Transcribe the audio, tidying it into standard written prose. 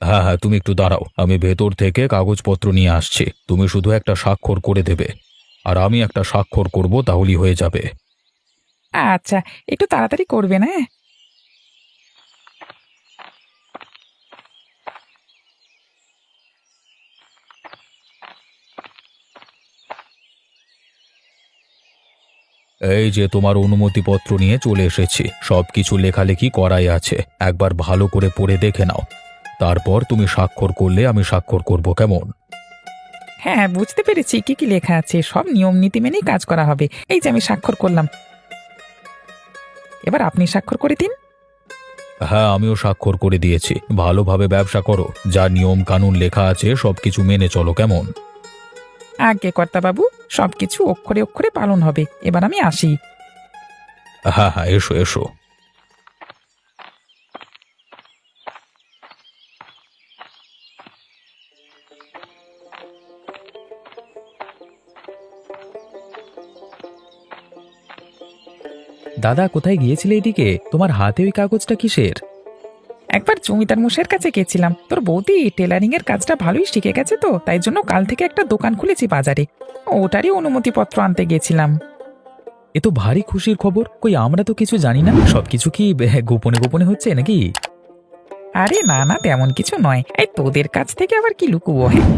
হ্যাঁ হ্যাঁ, তুমি একটু দাঁড়াও, আমি ভেতর থেকে কাগজপত্র নিয়ে আসছি। তুমি শুধু একটা স্বাক্ষর করে দেবে, আর আমি একটা স্বাক্ষর করব, তাহলেই হয়ে যাবে। আচ্ছা, একটু তাড়াতাড়ি করবেন, হ্যাঁ? এই যে তোমার অনুমতিপত্র নিয়ে চলে এসেছি, সবকিছু লেখালেখি করাই আছে। একবার ভালো করে পড়ে দেখে নাও, তারপর তুমি স্বাক্ষর করলে আমি স্বাক্ষর করব, কেমন? হ্যাঁ, বুঝতে পেরেছি কি কি লেখা আছে। সব নিয়ম নীতি মেনেই কাজ করা হবে। এই যে আমি স্বাক্ষর করলাম। এবার আপনি স্বাক্ষর করে দিন। হ্যাঁ, আমিও স্বাক্ষর করে দিয়েছি। ভালোভাবে ব্যবসা করো, যা নিয়ম কানুন লেখা আছে সবকিছু মেনে চলো, কেমন? আজ্ঞে কর্তাবাবু, সবকিছু অক্ষরে অক্ষরে পালন হবে। এবার আমি আসি। হ্যাঁ হ্যাঁ, এসো এসো। দাদা, কোথায় গিয়েছিলে এদিকে? তোমার হাতে ওই কাগজটা কিসের? একবার জমিদার মশাইয়ের কাছে গেছিলাম। তোর বৌদি টেলারিং এর কাজটা ভালোই শিখে গেছে, তো তাই জন্য কাল থেকে একটা দোকান খুলেছি বাজারে। ওটারই অনুমতিপত্র আনতে গেছিলাম। এ তো ভারী খুশির খবর। কই, আমরা তো কিছু জানি না। সবকিছু কি গোপনে গোপনে হচ্ছে নাকি? আরে না না, তেমন কিছু নয়। এই তোদের কাছ থেকে আবার কি লুকুবো, হ্যাঁ?